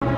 Good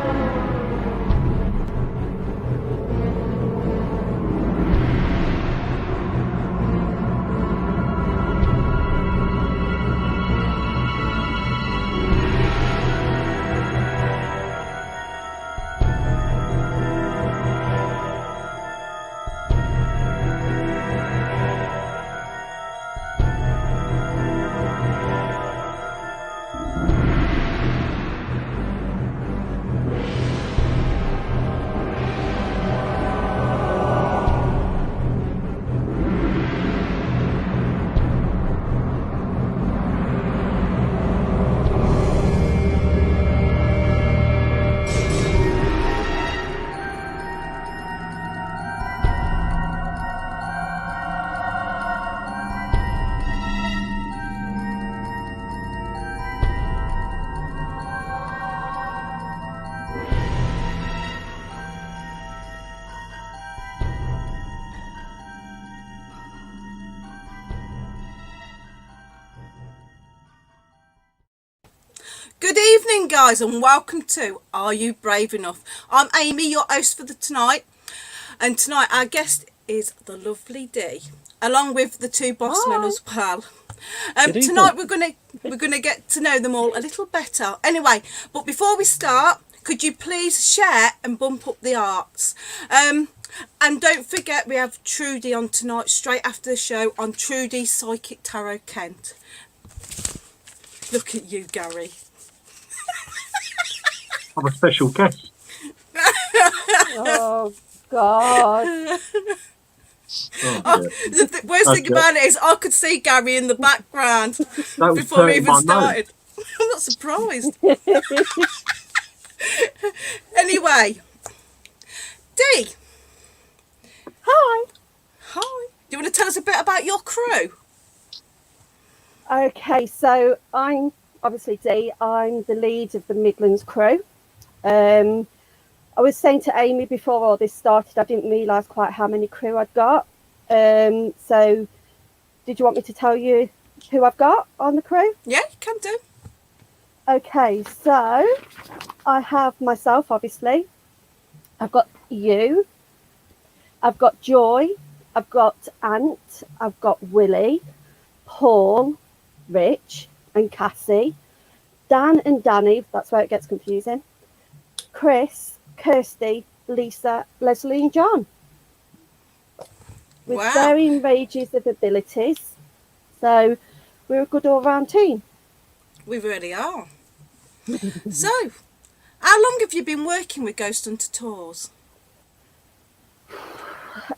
evening, guys, and welcome to Are You Brave Enough? I'm Amy, your host for tonight, and tonight our guest is the lovely Dee, along with the two bossmen as well. Tonight we're gonna get to know them all a little better. Anyway, but before we start, could you please share and bump up the arts? And don't forget, we have Trudy on tonight, straight after the show, on Trudy's Psychic Tarot Kent. Look at you, Gary. I'm a special guest. Oh, God. The worst thing about it is I could see Gary in the background before we even started. I'm not surprised. Anyway, Dee. Hi. Hi. Do you want to tell us a bit about your crew? Okay, so I'm obviously Dee. I'm the lead of the Midlands crew. I was saying to Amy before all this started, I didn't realise quite how many crew I'd got. So did you want me to tell you who I've got on the crew? Yeah, you can do. Okay, so I have myself, obviously. I've got you. I've got Joy. I've got Ant. I've got Willie, Paul, Rich and Cassie, Dan and Danny, that's where it gets confusing, Chris, Kirsty, Lisa, Leslie and John. With varying ranges of abilities. So we're a good all-round team. We really are. So, how long have you been working with Ghost Hunter Tours?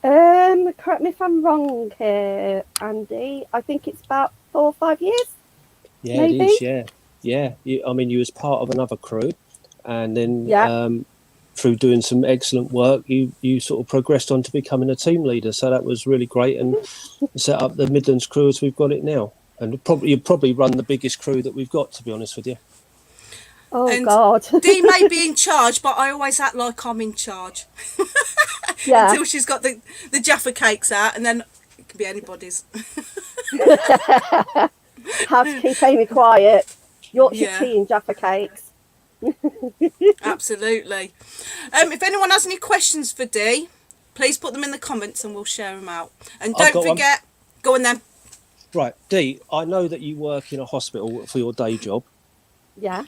Correct me if I'm wrong here, Andy. I think it's about 4 or 5 years. Yeah, maybe? It is. Yeah. You was part of another crew, and then through doing some excellent work, you sort of progressed on to becoming a team leader. So that was really great, and set up the Midlands crew as we've got it now. And you probably run the biggest crew that we've got, to be honest with you. Oh, and God. Dee may be in charge, but I always act like I'm in charge. Yeah. Until she's got the Jaffa cakes out, and then it can be anybody's. Have to keep Amy quiet. Yorkshire tea and Jaffa cakes. Absolutely. If anyone has any questions for Dee, please put them in the comments and we'll share them out. And don't forget, go on then. Right, Dee, I know that you work in a hospital for your day job. Yeah.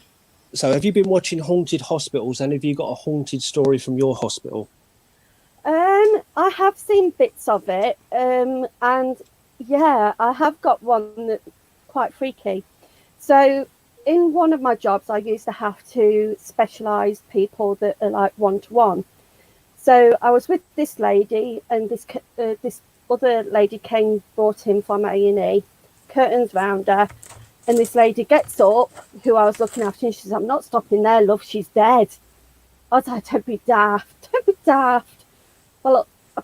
So have you been watching haunted hospitals, and have you got a haunted story from your hospital? I have seen bits of it, and yeah, I have got one that's quite freaky. So in one of my jobs, I used to have to specialise people that are like one-to-one. So I was with this lady, and this other lady brought in from A&E, curtains round her, and this lady gets up, who I was looking after, and she says, "I'm not stopping there, love, she's dead." I was like, don't be daft. Well, I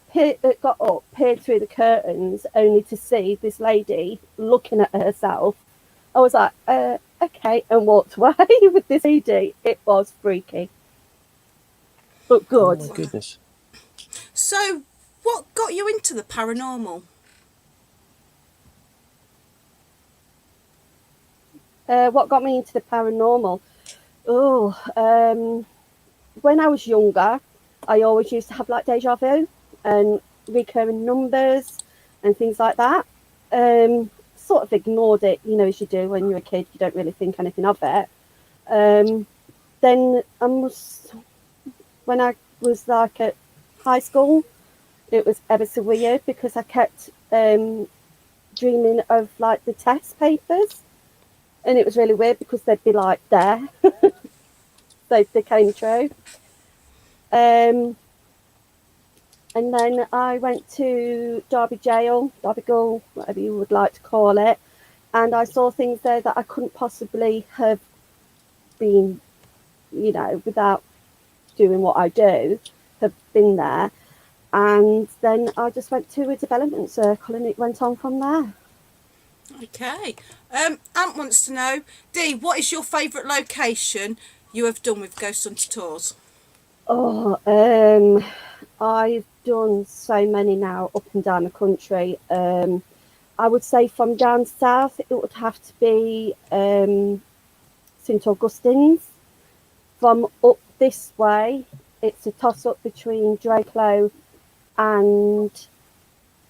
got up, peered through the curtains, only to see this lady looking at herself. I was like, okay, and walked away with this lady. It was freaky, but good. Oh, my goodness. So, what got you into the paranormal? What got me into the paranormal? when I was younger, I always used to have like deja vu and recurring numbers and things like that. Sort of ignored it, you know, as you do when you're a kid. You don't really think anything of it. Then when I was like at high school, it was ever so weird because I kept dreaming of like the test papers, and it was really weird because they'd be like there. They came true. And then I went to Derby Jail, Derby Gaol, whatever you would like to call it, and I saw things there that I couldn't possibly have been, you know, without doing what I do, have been there. And then I just went to a development circle and it went on from there. Okay. Ant wants to know, Dee, what is your favourite location you have done with Ghost Hunter Tours? Oh, I've done so many now up and down the country. I would say from down south, it would have to be St Augustine's. From up this way, it's a toss-up between Drakelow and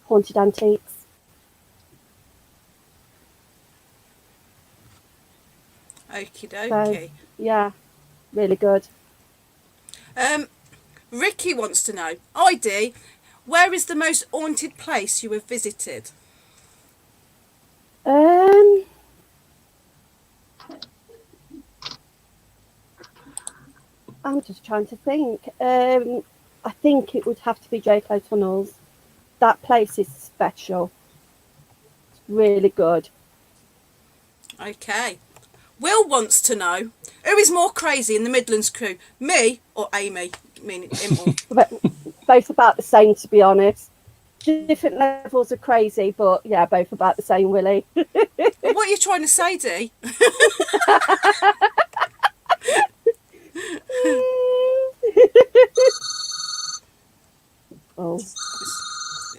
Haunted Antiques. Okie dokie. So, yeah, really good. Ricky wants to know, Dee, where is the most haunted place you have visited? I'm just trying to think. I think it would have to be Drakelow Tunnels. That place is special. It's really good. Okay. Will wants to know, who is more crazy in the Midlands crew, me or Amy? Meaning Imble. Both about the same, to be honest. Different levels of crazy, but yeah, both about the same, Willie. What are you trying to say, Dee? Oh.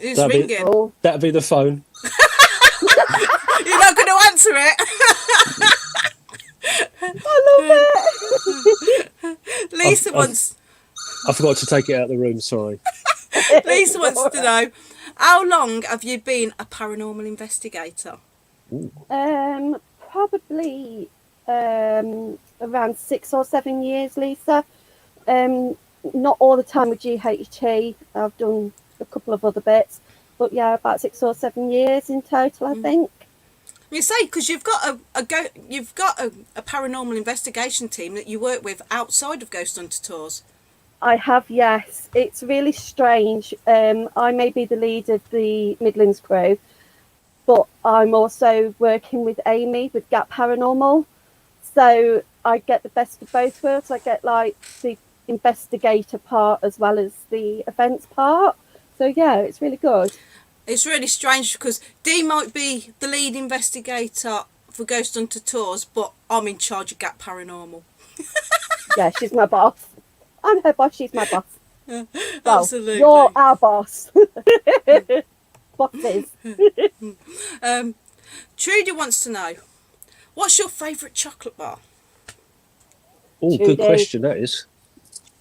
Who's ringing? Oh. That'd be the phone. You're not going to answer it. I love it. Lisa wants... I forgot to take it out of the room, sorry. Lisa wants to know, how long have you been a paranormal investigator? Probably around 6 or 7 years, Lisa. Not all the time with GHT. I've done a couple of other bits, but yeah, about 6 or 7 years in total, I think. You say because you've got a paranormal investigation team that you work with outside of Ghost Hunter Tours. I have, yes. It's really strange. I may be the lead of the Midlands crew, but I'm also working with Amy with Gap Paranormal. So I get the best of both worlds. I get like the investigator part as well as the events part. So yeah, it's really good. It's really strange because Dee might be the lead investigator for Ghost Hunter Tours, but I'm in charge of Gap Paranormal. Yeah, she's my boss. I'm her boss, she's my boss. Well, absolutely. You're our boss. Bosses. Trudy wants to know, what's your favourite chocolate bar? Oh, good question, that is.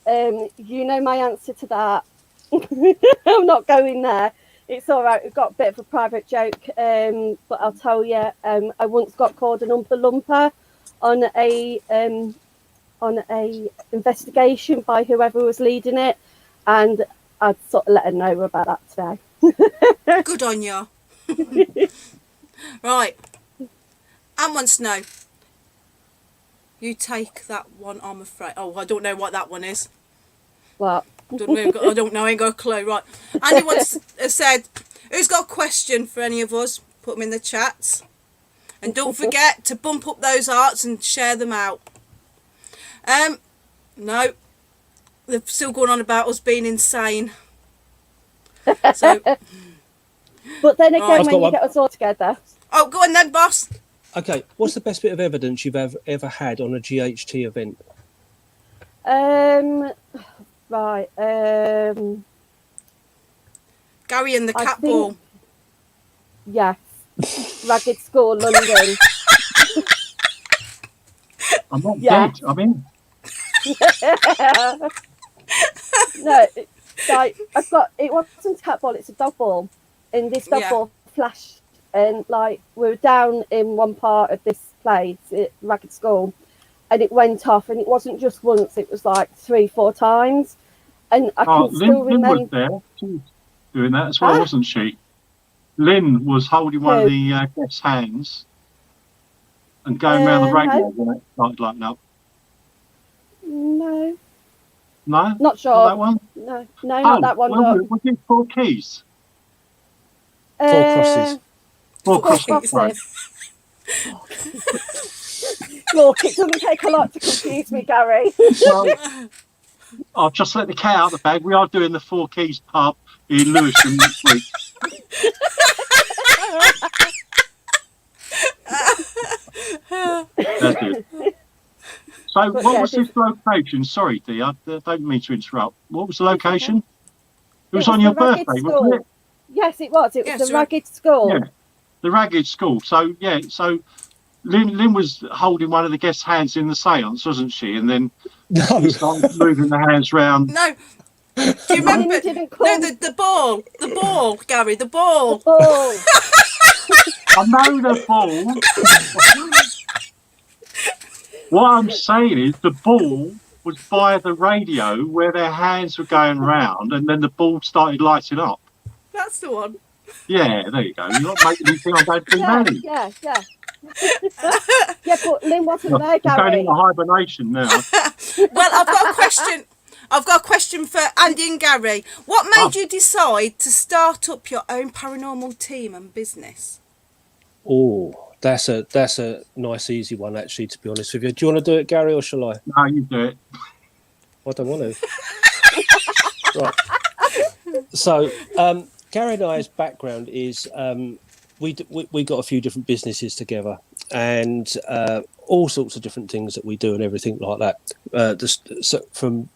You know my answer to that. I'm not going there. It's all right. We've got a bit of a private joke, but I'll tell you. I once got called an Oompa Loompa on a investigation by whoever was leading it, and I'd sort of let her know about that today. Good on you. Right. Anne wants to know. You take that one, I'm afraid. Oh, I don't know what that one is. What? I don't know. I ain't got a clue. Right. Andy has said, who's got a question for any of us? Put them in the chats. And don't forget to bump up those hearts and share them out. No. They're still going on about us being insane. So, but then again, right. when you get us all together. Oh, go on then, boss. Okay, what's the best bit of evidence you've ever had on a GHT event? Right. Gary and the cat ball. Yes. Ragged School, London. I'm not dead. I'm in. No, like it wasn't a cat ball, it's a dog ball, and this dog ball flashed, and like we were down in one part of this place at Ragged School, and it went off, and it wasn't just once, it was like 3-4 times, and I can still remember. Lynn was there. She was doing that as well, wasn't she? Lynn was holding one of the guests' hands and going around the radio when it started lighting up. No. No? Not sure. Not that one? No, not that one. Was it 4 keys? 4 crosses. 4 crosses. Right. Look, it doesn't take a lot to confuse me, Gary. Well, I'll just let the cat out of the bag. We are doing the 4 Keys pub in Lewisham next week. That's it. So, what was this location? Sorry, Dee, I don't mean to interrupt. What was the location? It was on your birthday, wasn't it? Yes, it was. It was the Ragged School. Yeah, the Ragged School. So, Lynn was holding one of the guests' hands in the seance, wasn't she? And then she started moving the hands round. No. Do you remember? No, the ball, Gary, the ball. The ball. I know the ball. What I'm saying is the ball was by the radio where their hands were going round, and then the ball started lighting up. That's the one. Yeah, there you go. You're not making me think I'm going to be married. Yeah. Yeah, but Lynn wasn't there, Gary. I'm going into hibernation now. Well, I've got a question. I've got a question for Andy and Gary. What made you decide to start up your own paranormal team and business? Oh, that's a nice, easy one, actually, to be honest with you. Do you want to do it, Gary, or shall I? No, you do it. I don't want to. Right. So, Gary and I's background is we got a few different businesses together, and all sorts of different things that we do and everything like that. So from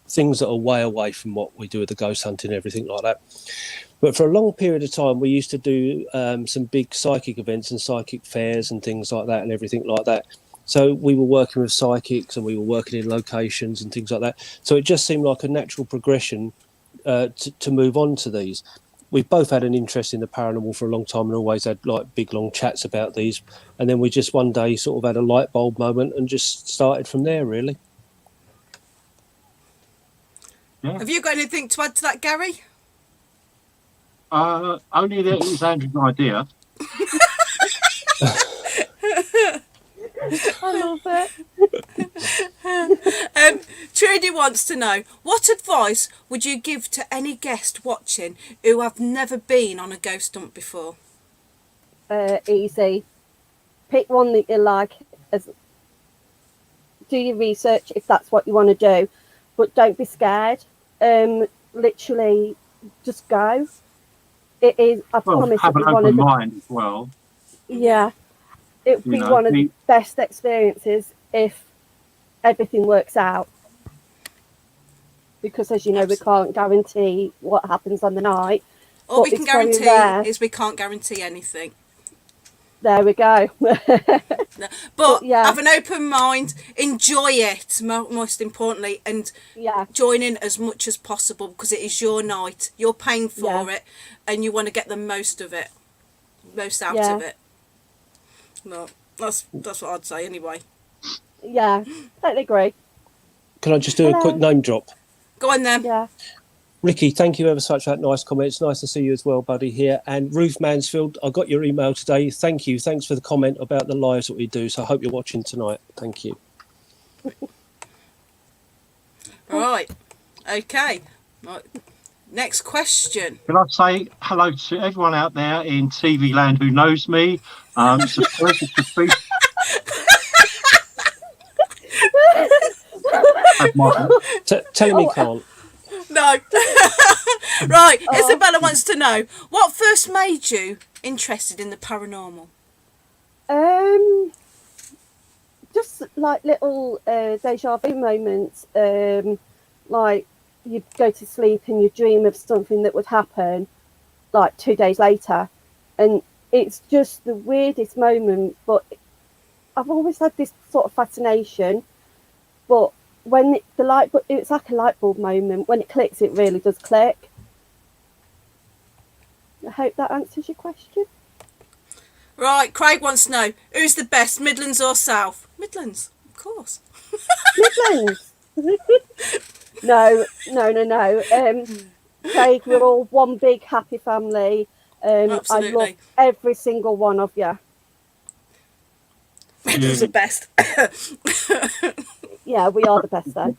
things that are way away from what we do with the ghost hunting and everything like that. But for a long period of time, we used to do some big psychic events and psychic fairs and things like that and everything like that. So we were working with psychics and we were working in locations and things like that. So it just seemed like a natural progression to move on to these. We've both had an interest in the paranormal for a long time and always had like big, long chats about these. And then we just one day sort of had a light bulb moment and just started from there, really. Yeah. Have you got anything to add to that, Gary? Only that it was Andrew's idea. I love it. Trudy wants to know, what advice would you give to any guest watching who have never been on a ghost hunt before? Easy. Pick one that you like. Do your research if that's what you want to do, but don't be scared. Literally, just go. It is. I promise. Have an open mind as well. Yeah, it would be one of the best experiences if everything works out. Because, as you know, we can't guarantee what happens on the night. All we can guarantee is we can't guarantee anything. There we go. But have an open mind, enjoy it, most importantly, and join in as much as possible because it is your night. You're paying for it, and you want to get the most of it, out of it. No, that's what I'd say anyway. Yeah, totally agree. Can I just do a quick name drop? Go on then. Yeah. Ricky, thank you ever such for that nice comment. It's nice to see you as well, buddy, here. And Ruth Mansfield, I got your email today. Thank you. Thanks for the comment about the lives that we do. So I hope you're watching tonight. Thank you. Right. Okay. Right. Next question. Can I say hello to everyone out there in TV land who knows me? It's a pleasure to speak. Tell me, can't. No. Right. Isabella wants to know, what first made you interested in the paranormal? Just like little deja vu moments. Like you'd go to sleep and you dream of something that would happen like 2 days later. And it's just the weirdest moment. But I've always had this sort of fascination. But when it's like a light bulb moment. When it clicks, it really does click. I hope that answers your question. Right, Craig wants to know, who's the best, Midlands or South? Midlands, of course. Midlands. No. Craig, we're all one big happy family. Absolutely. I love every single one of you. Midlands are the best. Yeah, we are the best though.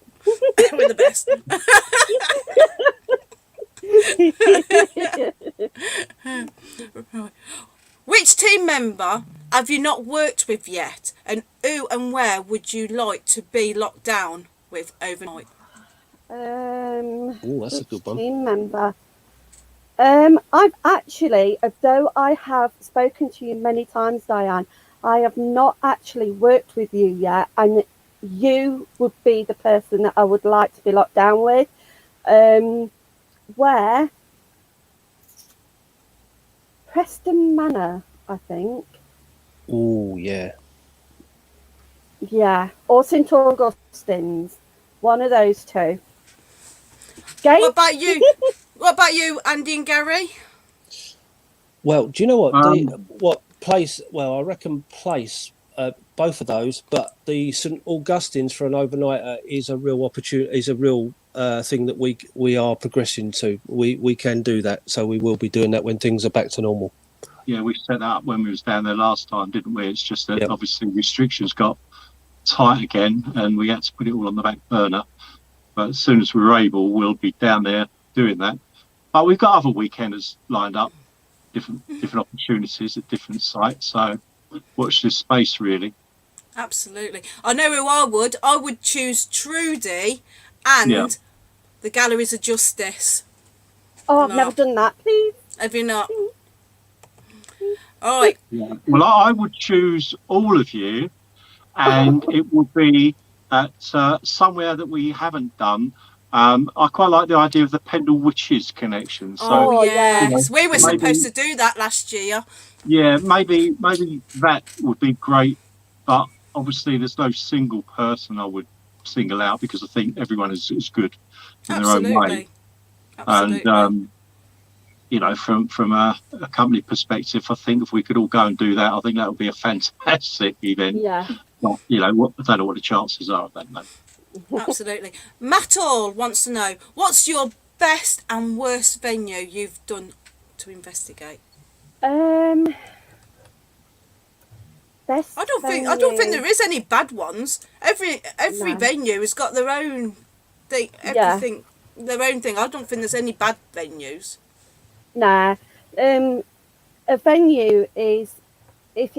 We're the best. Right. Which team member have you not worked with yet, and who and where would you like to be locked down with overnight? That's a good one. Team member. I've actually, although I have spoken to you many times, Diane, I have not actually worked with you yet, and you would be the person that I would like to be locked down with. Where? Preston Manor, I think. Oh, yeah. Yeah, or St Augustine's. One of those two. Game? What about you? What about you, Andy and Gary? Well, do you know what? What place? Well, I reckon place both of those, but the St Augustine's for an overnighter is a real opportunity. Is a real thing that we are progressing to. We can do that, so we will be doing that when things are back to normal. Yeah, we set that up when we was down there last time, didn't we? It's just that obviously restrictions got tight again, and we had to put it all on the back burner. But as soon as we were able, we'll be down there doing that. But we've got other weekenders lined up, different opportunities at different sites. So watch this space, really. Absolutely. I know who I would. I would choose Trudy and the Galleries of Justice. Oh, I've never done that, please. Have you not? All right. Yeah. Well, I would choose all of you, and it would be at somewhere that we haven't done. I quite like the idea of the Pendle Witches connection. So, yes, we were supposed to do that last year. Yeah, maybe that would be great, but obviously there's no single person I would single out, because I think everyone is good in their own way. Absolutely. And from a company perspective, I think if we could all go and do that, I think that would be a fantastic event. Yeah. But, I don't know what the chances are of that, no. Absolutely. Matt All wants to know, what's your best and worst venue you've done to investigate? Best I don't think there is any bad ones. Every venue has got their own thing. Everything their own thing. I don't think there's any bad venues. Nah. A venue is if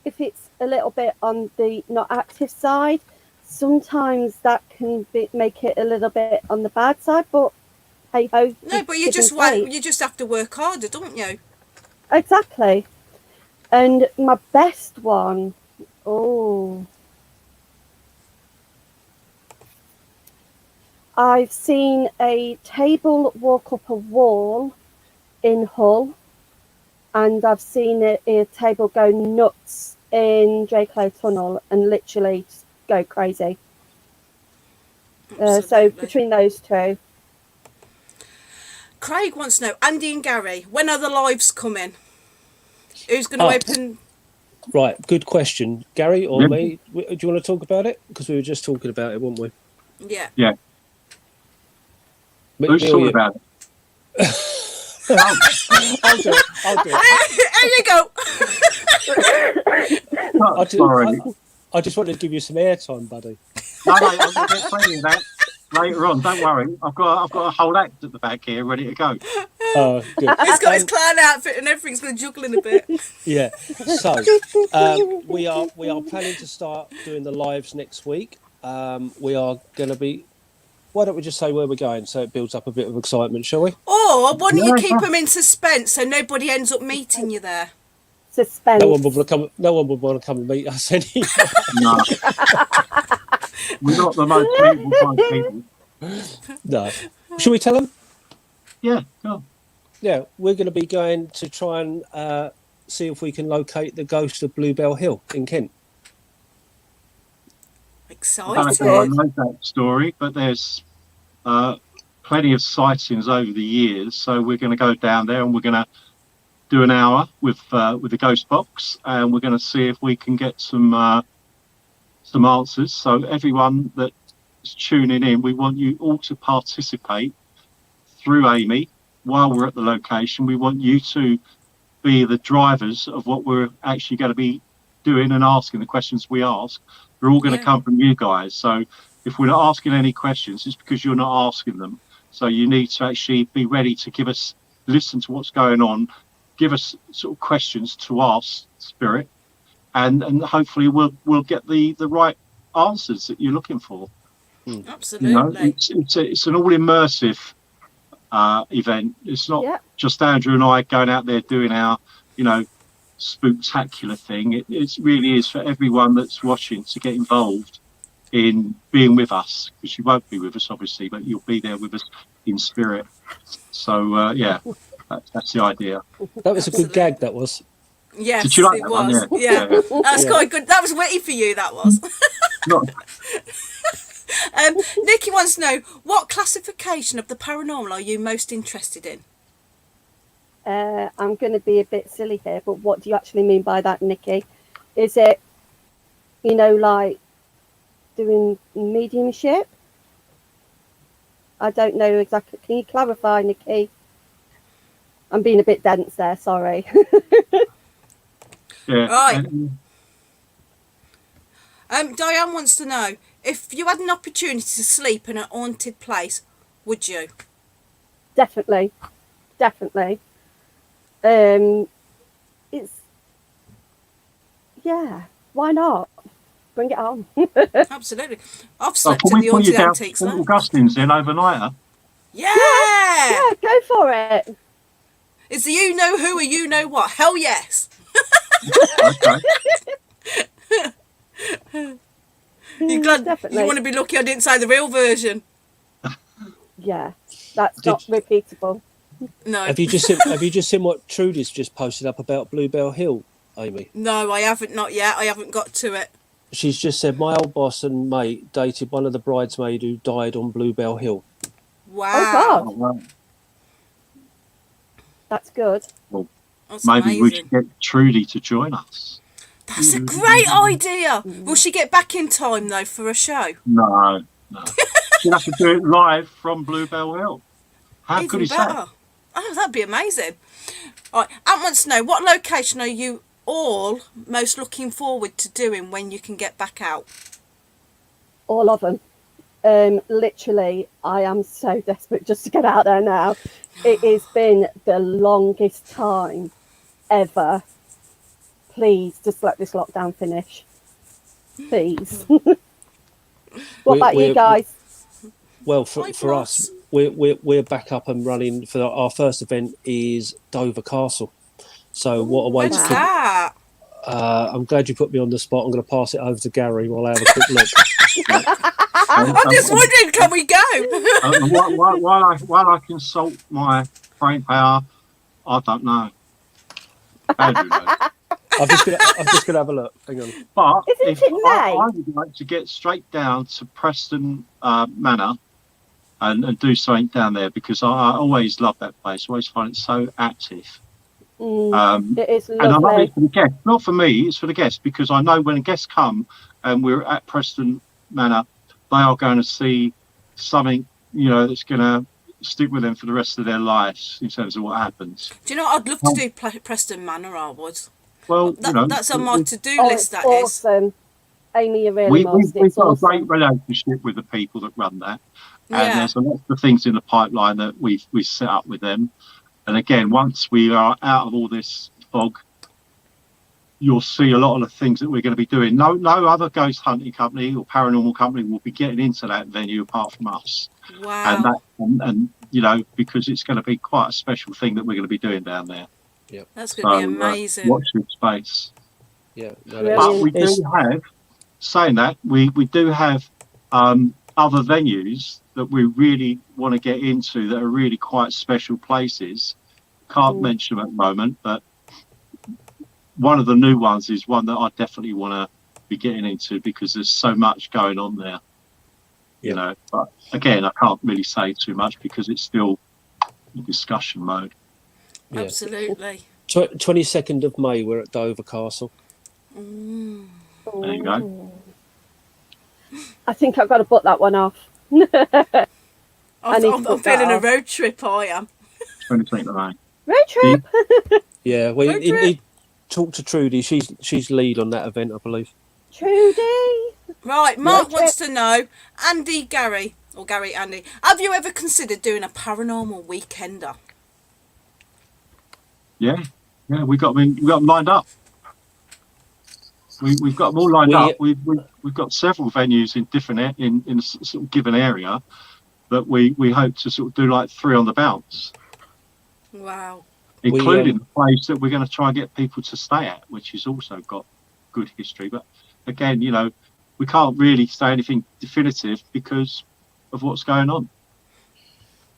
it's a little bit on the not active side, sometimes that can make it a little bit on the bad side, but hey ho. No, but you just have to work harder, don't you? Exactly. And my best one, I've seen a table walk up a wall in Hull, and I've seen a table go nuts in Drakelow Tunnel and literally just go crazy. So between those two. Craig wants to know, Andy and Gary, when are the lives coming? Who's going to open? Right, good question. Gary or me? Do you want to talk about it? Because we were just talking about it, weren't we? Yeah. Yeah. Who's talking about it? I'll do it. There you go. Sorry. I just wanted to give you some airtime, buddy. No, I'm going to get plenty of that later on. Don't worry. I've got a whole act at the back here ready to go. Oh, good. He's got his clown outfit and everything's going to juggle in a bit. Yeah. So we are planning to start doing the lives next week. We are going to be. Why don't we just say where we're going so it builds up a bit of excitement, shall we? Or why don't you keep them in suspense so nobody ends up meeting you there? Suspense. No one would want to come and meet us anyway. No. We're not the most people kind of people. No. Shall we tell them? Yeah, go. Yeah, we're going to be going to try and see if we can locate the ghost of Bluebell Hill in Kent. I don't Excited. know if I know that story, but there's plenty of sightings over the years. So we're going to go down there and we're going to do an hour with the ghost box, and we're going to see if we can get some answers. So everyone that's tuning in, we want you all to participate through Amy while we're at the location. We want you to be the drivers of what we're actually going to be doing and asking. The questions we ask, they're all going to come from you guys. So if we're not asking any questions, it's because you're not asking them. So you need to actually be ready to listen to what's going on, give us sort of questions to ask Spirit, and hopefully we'll get the right answers that you're looking for. Absolutely. You know, it's an all immersive event. It's not just Andrew and I going out there doing our, spooktacular thing. It really is for everyone that's watching to get involved in being with us, because you won't be with us obviously, but you'll be there with us in spirit. So that's the idea. That was a good gag, that was. Yes, Did you like it that was. one? Yeah. That's quite good. That was witty for you, that was. Nikki wants to know, what classification of the paranormal are you most interested in? I'm going to be a bit silly here, but what do you actually mean by that, Nikki? Is it, like doing mediumship? I don't know exactly. Can you clarify, Nikki? I'm being a bit dense there, sorry. Yeah. Right. Diane wants to know, if you had an opportunity to sleep in a haunted place, would you? Definitely. Why not? Bring it on. Absolutely. I've slept Can in we the put you haunted down antiques St lounge. Augustine's in overnighter? Yeah! Go for it. Is the you know who or you know what? Hell yes. Okay. You're glad. Definitely. You want to be lucky I didn't say the real version. Yeah, that's not repeatable. No. Have you just seen what Trudy's just posted up about Bluebell Hill, Amy? No, I haven't. Not yet. I haven't got to it. She's just said, my old boss and mate dated one of the bridesmaids who died on Bluebell Hill. Wow. Oh, God. That's good. Well, That's maybe amazing. we should get Trudy to join us. That's a great idea. Will she get back in time though for a show? No. She'll have to do it live from Bluebell Hill. How Even good is better. that? Oh, that'd be amazing. All right, Ant wants to know, what location are you all most looking forward to doing when you can get back out? All of them. Literally, I am so desperate just to get out there now. It has been the longest time ever. Please, just let this lockdown finish. Please. What about you guys? Well, for us, we're back up and running. For our first event is Dover Castle. So what a way When's to that? I'm glad you put me on the spot. I'm going to pass it over to Gary while I have a quick look. I'm just wondering, can we go? While I consult my brain power, I don't know. Andrew knows. I'm just gonna have a look. Hang on. But Isn't it May? I would like to get straight down to Preston Manor and do something down there, because I always love that place. I always find it so active. It is lovely. And I love it for the guests. Not for me, it's for the guests, because I know when guests come and we're at Preston Manor, they are going to see something, that's going to stick with them for the rest of their lives in terms of what happens. Do you know what? I'd love to do Preston Manor, I would. Well, that's on my to-do list, that it's is. awesome. Amy, you really must. We've It's got awesome. a great relationship with the people that run that. And Yeah. there's a lot of things in the pipeline that we set up with them. And again, once we are out of all this fog, you'll see a lot of the things that we're going to be doing. No other ghost hunting company or paranormal company will be getting into that venue apart from us. Wow. And because it's going to be quite a special thing that we're going to be doing down there. Yep. That's going to be amazing. Watch this space. Yeah. But we do have, saying that, we do have other venues that we really want to get into that are really quite special places. Can't mention them at the moment, but one of the new ones is one that I definitely want to be getting into because there's so much going on there. You know, but again, I can't really say too much because it's still in discussion mode. Yeah. Absolutely. 22nd of May, we're at Dover Castle. There you go. I think I've got to book that one off. I'm feeling a road trip, I am. 22nd of May. Road trip. Yeah, well, he talked to Trudy. She's lead on that event, I believe. Trudy. Right, Mark wants to know, Andy, Gary, or Gary, Andy, have you ever considered doing a paranormal weekender? Yeah, we got them lined up. We've got them all lined up. We've got several venues in different in a sort of given area that we hope to sort of do like 3 on the bounce. Wow. Including the place that we're going to try and get people to stay at, which has also got good history. But again, you know, we can't really say anything definitive because of what's going on.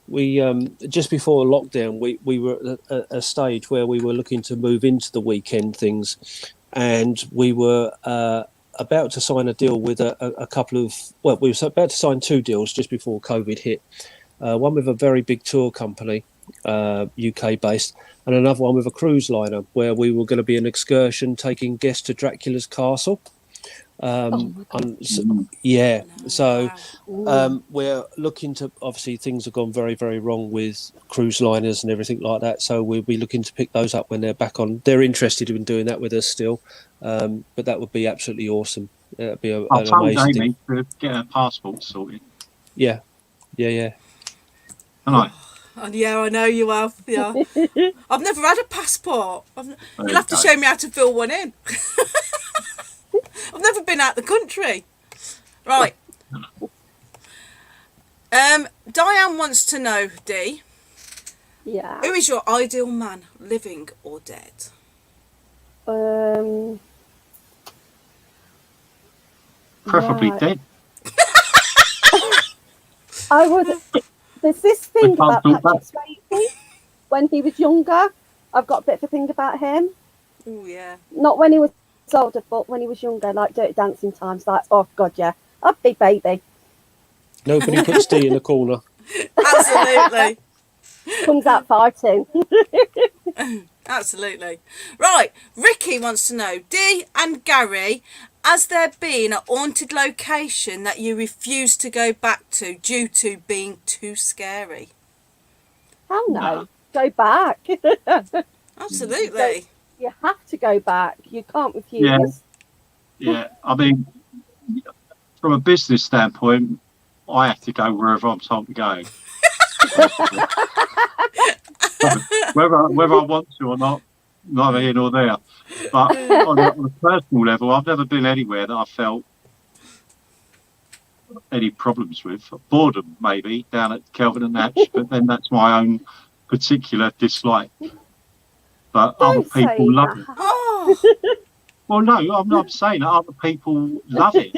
We just before lockdown, we were at a stage where we were looking to move into the weekend things, and we were about to sign a deal with a couple of, well, we were about to sign 2 deals just before COVID hit. One with a very big tour company, UK based, and another one with a cruise liner, where we were going to be an excursion taking guests to Dracula's castle. We're looking to, obviously things have gone very, very wrong with cruise liners and everything like that, so we'll be looking to pick those up when they're back on. They're interested in doing that with us still, but that would be absolutely awesome. It'd be an amazing thing to get a passport sorted. Yeah. Hello. Yeah, I know you have. Yeah, I've never had a passport. You'll have to show me how to fill one in. I've never been out the country. Right. Diane wants to know, Dee. Yeah. Who is your ideal man, living or dead? Preferably dead. I would. There's this thing about Patrick Swayze. When he was younger, I've got a bit of a thing about him. Oh yeah. Not when he was older, but when he was younger, like Dirty Dancing times, like, oh god, yeah, I'd be baby. Nobody puts Dee in the corner. Absolutely. Comes out fighting. Absolutely. Right, Ricky wants to know, Dee and Gary, has there been a haunted location that you refuse to go back to due to being too scary? Hell no. Go back. Absolutely. You have to go back. You can't refuse. Yeah. I mean, from a business standpoint, I have to go wherever I'm told to go. whether I want to or not, neither here nor there. But on a personal level, I've never been anywhere that I felt any problems with. Boredom, maybe, down at Kelvin and Natch, but then that's my own particular dislike. But other people love it. Oh. Well, no, I'm not saying that other people love it.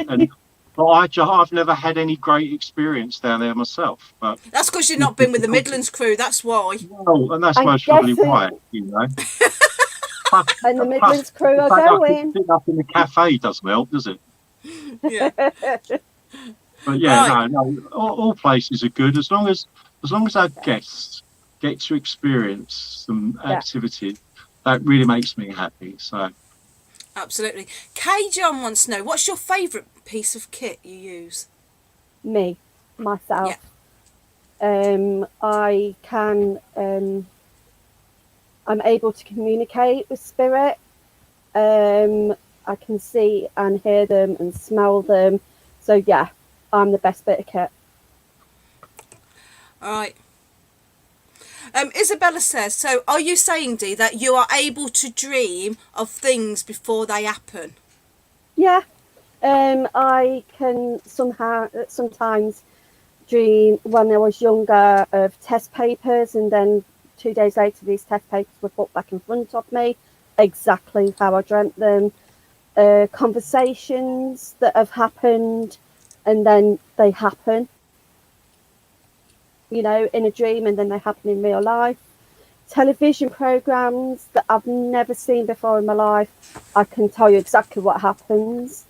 But I've never had any great experience down there myself. But that's because you've not been with the Midlands crew, that's why. Well, and that's most probably why, you know. And the Midlands crew are going. Sitting up in the cafe doesn't help, does it? Yeah. But yeah, right. no, all places are good as long as our guests get to experience some activities. That really makes me happy. So. Absolutely. Kay John wants to know, what's your favourite piece of kit you use? Me, myself. Yeah. I can. I'm able to communicate with spirit. I can see and hear them and smell them. So yeah, I'm the best bit of kit. All right. Isabella says, so are you saying, Dee, that you are able to dream of things before they happen? Yeah. I can sometimes dream when I was younger of test papers, and then 2 days later these test papers were put back in front of me, exactly how I dreamt them. Conversations that have happened and then they happen, you know, in a dream, and then they happen in real life. Television programs that I've never seen before in my life, I can tell you exactly what happens.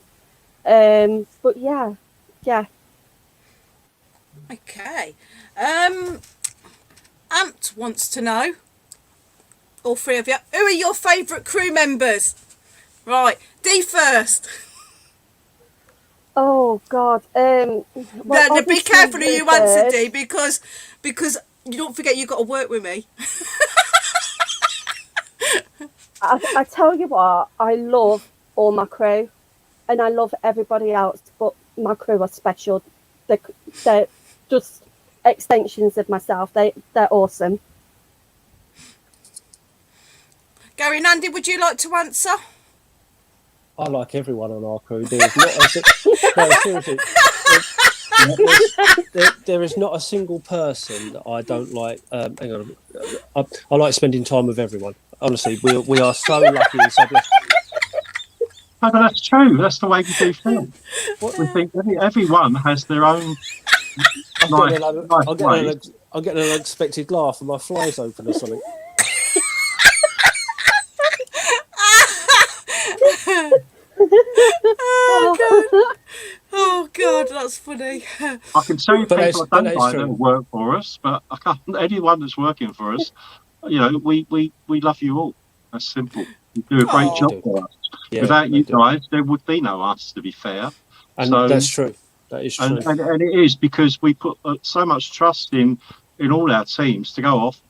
But yeah. Okay. Ant wants to know, all three of you, who are your favourite crew members? Right, Dee first. Oh God. Well, Now, be careful who you answer, first. Dee, because you don't forget you've got to work with me. I tell you what, I love all my crew, and I love everybody else, but my crew are special. They're just extensions of myself. They're awesome. Gary and Andy, would you like to answer? I like everyone on our crew. There is not no, seriously. There is not a single person that I don't like. Hang on, I like spending time with everyone. Honestly, we are so lucky and so blessed. No, but that's true. That's the way we do film. We think everyone has their own I'm nice way. getting an unexpected laugh and my fly's open or something. Oh God, that's funny. I can tell you But people I don't that is like true. that work for us, but I can't, anyone that's working for us, you know, we love you all. That's simple. You do a great job for us. Yeah, Without you guys, there would be no us, to be fair. And so, that's true. That is true. And it is because we put so much trust in all our teams to go off,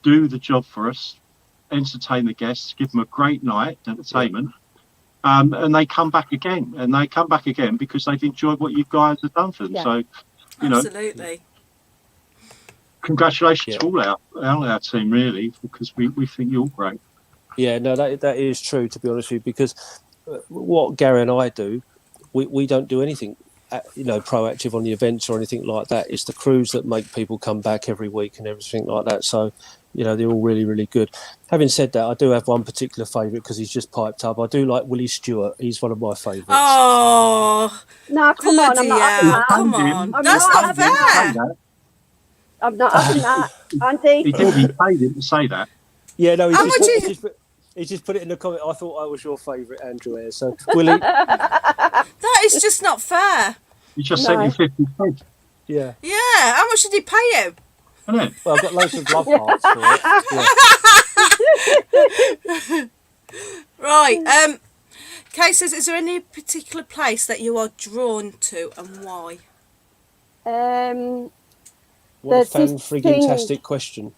do the job for us, entertain the guests, give them a great night entertainment. And they come back again, because they've enjoyed what you guys have done for them. Yeah. So, you know, absolutely. Congratulations to all our team, really, because we think you're all great. Yeah, no, that is true, to be honest with you, because what Gary and I do, we don't do anything, proactive on the events or anything like that. It's the crews that make people come back every week and everything like that. So, you know, they're all really, really good. Having said that, I do have one particular favourite because he's just piped up. I do like Willie Stewart. He's one of my favourites. Oh, no, come on, I'm not having that. Come on, that's not fair. I'm not having that, Andy. He paid him to say that. Yeah, no, he just put it in the comment. I thought I was your favourite, Andrew. So, Willie. That is just not fair. You just sent me 50 quid. Yeah. Yeah, how much did he pay him? Well, I've got loads of love hearts for it. Yeah. Right. Kay says, is there any particular place that you are drawn to and why? What a fan-friggin-tastic question.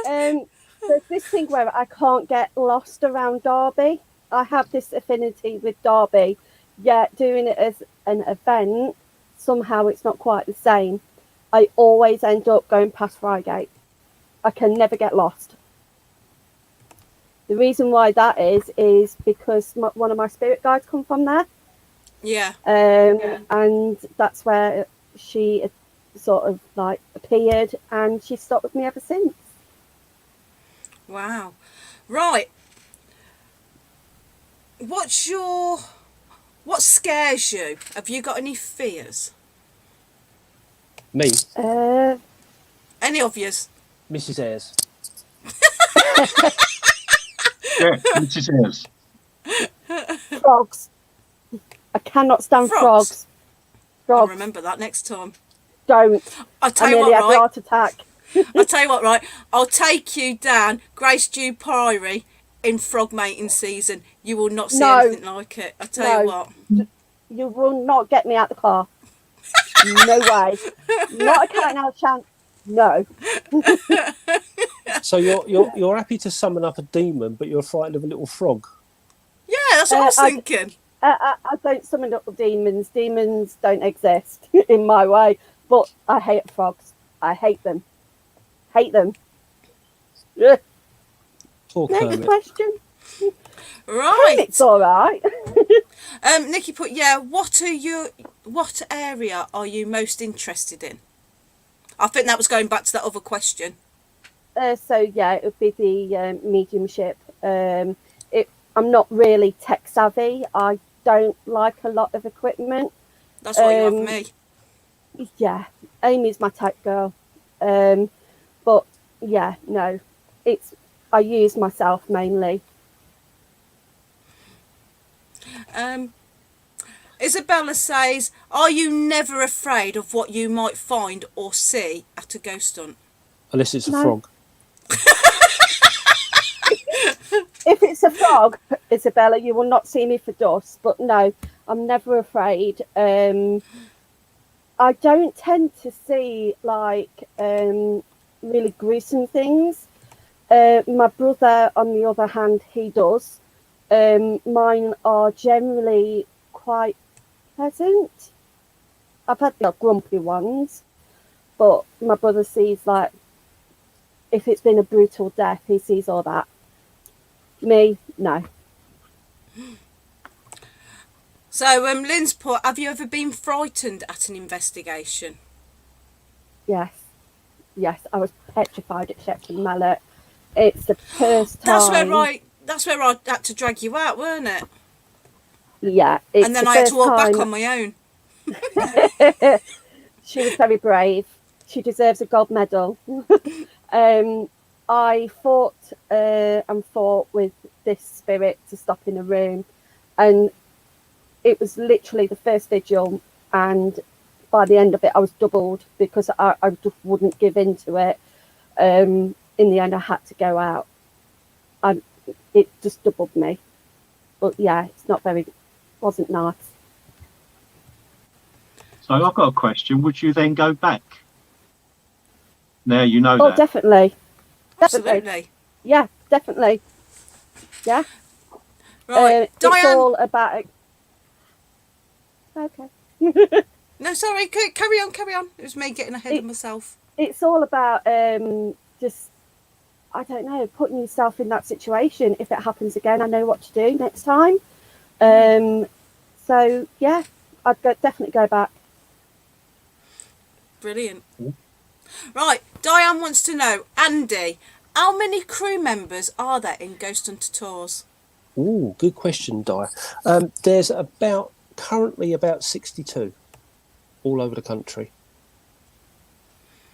There's this thing where I can't get lost around Derby. I have this affinity with Derby, yet doing it as an event, somehow it's not quite the same. I always end up going past Reigate. I can never get lost. The reason why that is because one of my spirit guides come from there. Yeah. And that's where she sort of like appeared, and she's stuck with me ever since. Wow. Right. What scares you? Have you got any fears? Me? Any of yous? Mrs. Ayres. Yeah, Mrs. Ayres. Frogs. I cannot stand frogs. I'll remember that next time. Don't. I'll tell you what, right? A heart attack. I'll tell you what, right? I'll take you down Grace Dew Priory in frog mating season. You will not see anything like it. I'll tell you what. You will not get me out the car. No way. Not a cat and mouse chance. No. So you're happy to summon up a demon, but you're frightened of a little frog? Yeah, that's what I was thinking. I don't summon up demons. Demons don't exist in my way. But I hate frogs. I hate them. Hate them. Ugh. Poor Next Kermit. question. Right. It's all right. Nikki put, what area are you most interested in? I think that was going back to that other question. It would be the mediumship. I'm not really tech savvy. I don't like a lot of equipment. That's why you have me. Yeah, Amy's my tech girl. But yeah, no, I use myself mainly. Isabella says, are you never afraid of what you might find or see at a ghost hunt? Unless it's a No. frog. If it's a frog, Isabella, you will not see me for dust. But no, I'm never afraid. I don't tend to see like really gruesome things. My brother, on the other hand, he does. Mine are generally quite pleasant. I've had the grumpy ones, but my brother sees, like, if it's been a brutal death, he sees all that. Me, no. So, Lynn's put, have you ever been frightened at an investigation? Yes, I was petrified at Shepley Mallet. It's the first time. That's where I had to drag you out, weren't it? Yeah, and then I had to walk back on my own. She was very brave. She deserves a gold medal. I fought and fought with this spirit to stop in a room, and it was literally the first vigil, and by the end of it I was doubled because I just wouldn't give in to it. In the end I had to go out, and it just doubled me. But yeah, wasn't nice. So I've got a question. Would you then go back? Now you know Oh, that. definitely. Absolutely. Yeah, definitely. Yeah. Right, Diane. It's all about. Okay. No, sorry. Carry on. It was me getting ahead of myself. It's all about just, I don't know, putting yourself in that situation. If it happens again, I know what to do next time. So yeah, I'd definitely go back. Brilliant. Right, Diane wants to know, Andy, how many crew members are there in Ghost Hunter Tours? Ooh, good question, Di. There's currently about 62 all over the country.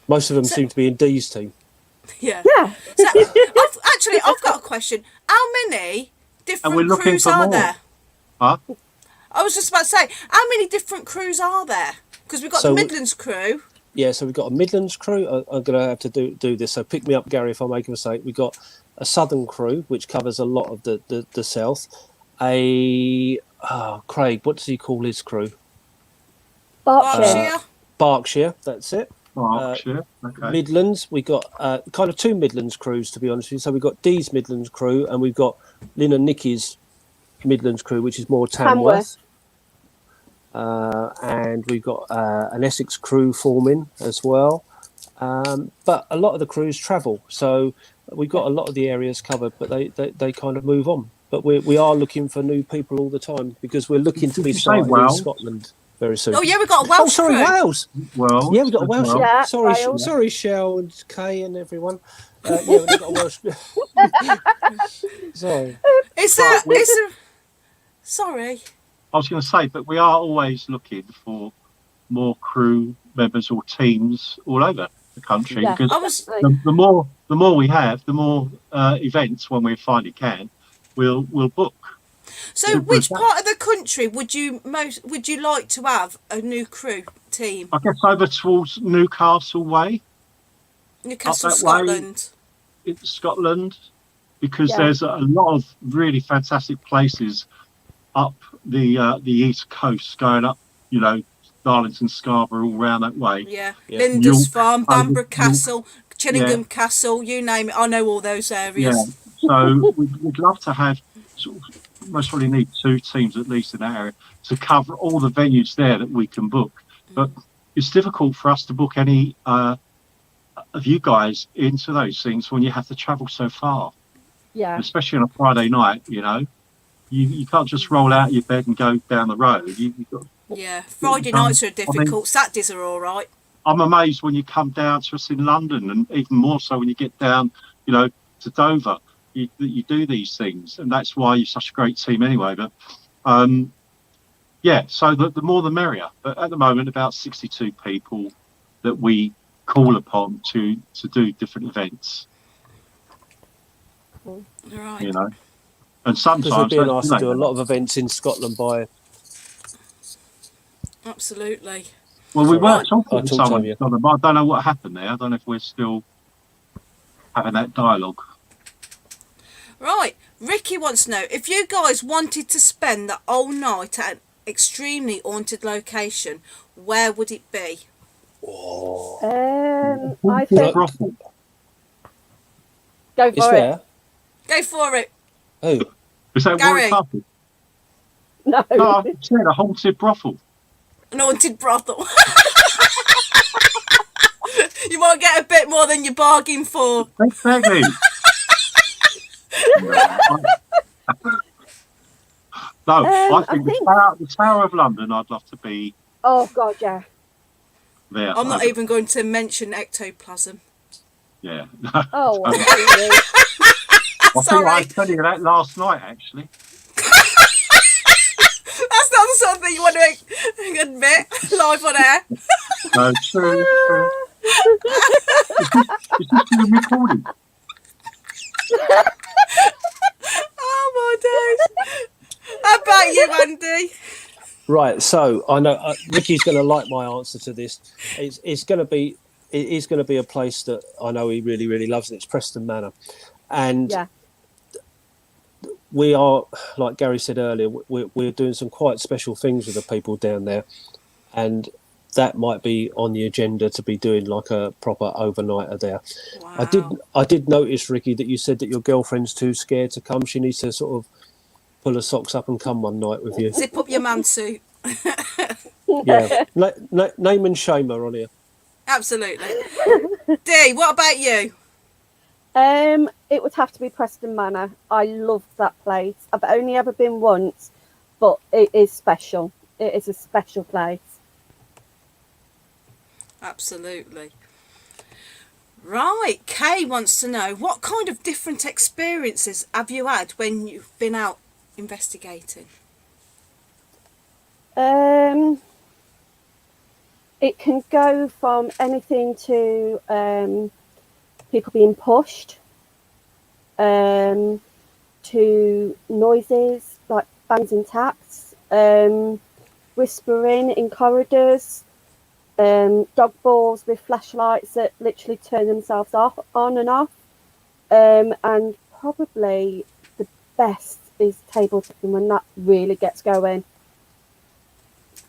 Most of them seem to be in Dee's team. Yeah. Yeah. So, I've got a question. How many different crews are there? Huh? I was just about to say, how many different crews are there? Because we've got the Midlands crew. Yeah, so we've got a Midlands crew. I'm going to have to do this. So pick me up, Gary, if I make a mistake. We've got a Southern crew, which covers a lot of the South. Craig, what does he call his crew? Berkshire. Berkshire, that's it. Berkshire, okay. Midlands, we got kind of two Midlands crews, to be honest with you. So we've got Dee's Midlands crew, and we've got Lynn and Nikki's Midlands crew, which is more Tamworth. And we've got an Essex crew forming as well. But a lot of the crews travel, so we've got a lot of the areas covered, but they kind of move on. But we are looking for new people all the time because we're looking to be starting in Scotland very soon. Oh yeah, we've got a Welsh crew. Wales. Well, yeah, we've got a Welsh. Well. Yeah, sorry, Shell and Kay and everyone. Yeah, we've got a Welsh. Sorry. Sorry. I was going to say, but we are always looking for more crew members or teams all over the country, because the more we have, the more events, when we find it can, we'll book. So, which part of the country would you like to have a new crew team? I guess over towards Newcastle way. Newcastle, Scotland. It's Scotland, because there's a lot of really fantastic places up the east coast, going up, Darlington, Scarborough, all round that way. Yeah. Lindis Farm, Bamburgh Castle, Chillingham Castle, you name it. I know all those areas. Yeah. So we'd love to have, most probably need 2 teams at least in that area to cover all the venues there that we can book. But it's difficult for us to book any of you guys into those things when you have to travel so far. Yeah. Especially on a Friday night, You can't just roll out of your bed and go down the road. Friday nights are difficult. Saturdays are all right. I'm amazed when you come down to us in London, and even more so when you get down, to Dover, that you do these things, and that's why you're such a great team anyway. But so the more the merrier. But at the moment, about 62 people that we call upon to do different events. Right. And Because sometimes we're being they asked to do a delay lot of events in Scotland by. Absolutely. Well, we were Right. talking I to talked someone, over you. but I don't know what happened there. I don't know if we're still having that dialogue. Right. Ricky wants to know, if you guys wanted to spend the whole night at an extremely haunted location, where would it be? I Haunted think brothel. go It's for it. where? Go for it, Who? Is that Gary. Warwick Castle? No. No, I said a haunted brothel. an haunted brothel. You might get a bit more than you bargained for. Exactly. No, I think the Tower of London, I'd love to be Oh God, yeah. there. I'm not even going to mention ectoplasm. Yeah. Oh, I really? think I was telling you that last night, actually. That's not the sort of thing you want to admit live on air. No, true. Is this being recorded? Oh my days. How about you, Andy? Right, so I know Ricky's going to like my answer to this. It is going to be a place that I know he really, really loves, and it's Preston Manor. And Yeah. we are, like Gary said earlier, we're doing some quite special things with the people down there, and that might be on the agenda to be doing like a proper overnighter there. Wow. I did notice, Ricky, that you said that your girlfriend's too scared to come. She needs to sort of pull her socks up and come one night with you. Zip up your man suit. Yeah, name and shame her on here. Absolutely. Dee, what about you? It would have to be Preston Manor. I love that place. I've only ever been once, but it is special. It is a special place. Absolutely. Right, Kay wants to know, what kind of different experiences have you had when you've been out investigating? It can go from anything to people being pushed, to noises like bangs and taps, whispering in corridors, dog balls with flashlights that literally turn themselves on and off, and probably the best is table tipping when that really gets going.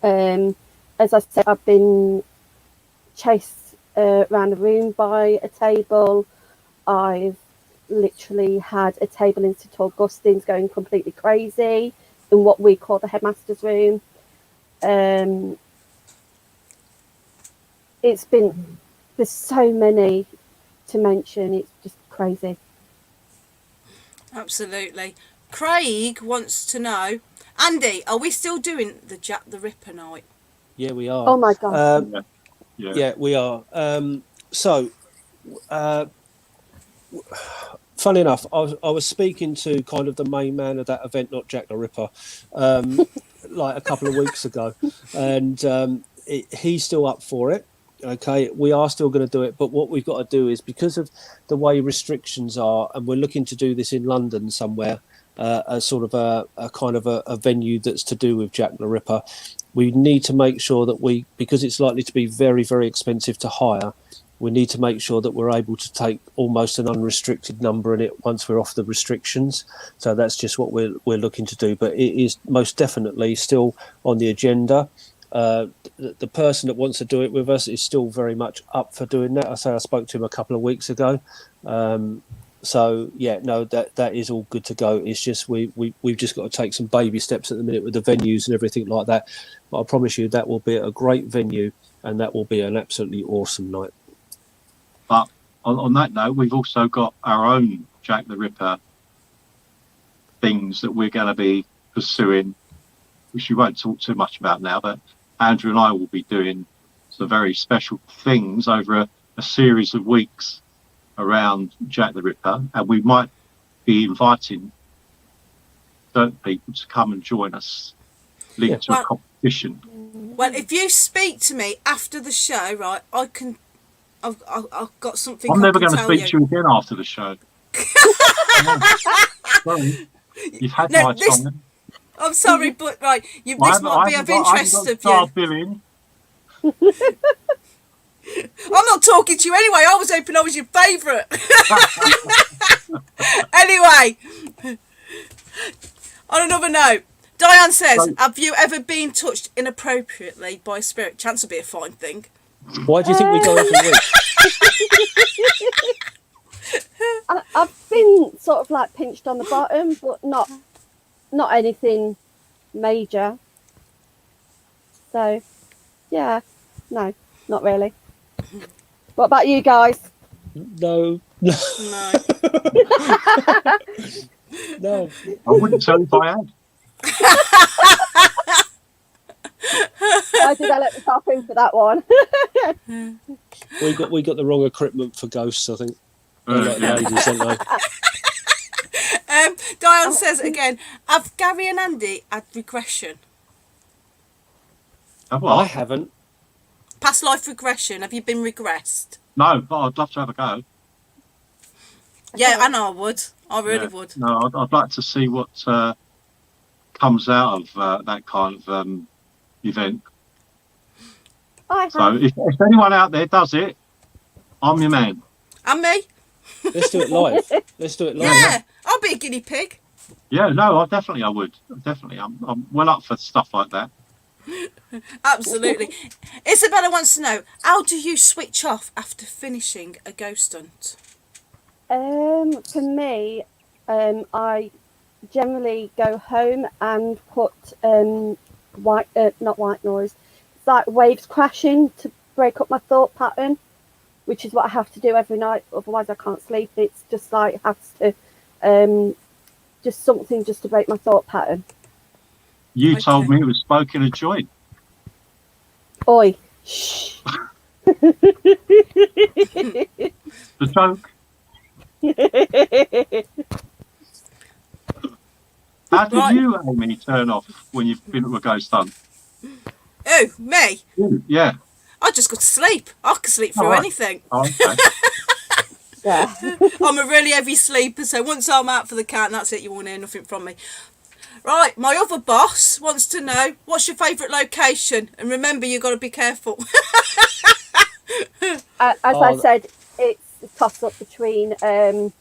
As I said, I've been chased around the room by a table. I've literally had a table in St Augustine's going completely crazy in what we call the headmaster's room. It's been, there's so many to mention, it's just crazy. Absolutely. Craig wants to know, Andy, are we still doing the Jack the Ripper night? Yeah, we are. Oh my God. Yeah, we are. Funny enough, I was speaking to kind of the main man of that event, not Jack the Ripper, like a couple of weeks ago, and he's still up for it. Okay, we are still going to do it, but what we've got to do is, because of the way restrictions are, and we're looking to do this in London somewhere, a sort of a kind of a venue that's to do with Jack the Ripper. We need to make sure that because it's likely to be very, very expensive to hire, we need to make sure that we're able to take almost an unrestricted number in it once we're off the restrictions. So that's just what we're looking to do. But it is most definitely still on the agenda. The person that wants to do it with us is still very much up for doing that. I spoke to him a couple of weeks ago. So yeah, no, that is all good to go. It's just we've just got to take some baby steps at the minute with the venues and everything like that. But I promise you that will be a great venue, and that will be an absolutely awesome night. But on that note, we've also got our own Jack the Ripper things that we're going to be pursuing, which we won't talk too much about now, but Andrew and I will be doing some very special things over a series of weeks around Jack the Ripper, and we might be inviting certain people to come and join us, linked to a competition. Well, if you speak to me after the show, right, I've got something. I'm never going to speak to you again after the show. Sorry. You've had No, my this- time. I'm sorry, but right, this I might be of interest of you. Star billing. I'm not talking to you anyway. I was hoping I was your favourite. Anyway, on another note, Diane says, have you ever been touched inappropriately by a spirit? Chance would be a fine thing. Why do you think we go every week? I've been sort of like pinched on the bottom, but not anything major. So, yeah, no, not really. What about you guys? No. No. No. I wouldn't tell if I had. Why did I let myself in for that one? We got the wrong equipment for ghosts, I think. They're like ladies, aren't they? Diane says again, have Gary and Andy had regression? I haven't. Past life regression, have you been regressed? No, but I'd love to have a go. Yeah, I know I would. I really would. No, I'd like to see what comes out of that kind of event. So if anyone out there does it, I'm your man. And me? Let's do it live. Let's do it live. Yeah, I'll be a guinea pig. Yeah, no, I would. Definitely. I'm well up for stuff like that. Absolutely. Isabella wants to know, how do you switch off after finishing a ghost hunt? For me, I generally go home and put not white noise. It's like waves crashing to break up my thought pattern, which is what I have to do every night. Otherwise, I can't sleep. It's just like has to, just something just to break my thought pattern. You told me it was smoking a joint. Oi, shh. The joke. How did you, Amy, turn off when you've been to a ghost hunt? Oh, me? Yeah. I just go to sleep. I can sleep through anything. Oh, okay. Yeah. I'm a really heavy sleeper, so once I'm out for the count, that's it. You won't hear nothing from me. Right, my other boss wants to know, what's your favourite location? And remember, you've got to be careful. As I said, it's a toss-up between J.K.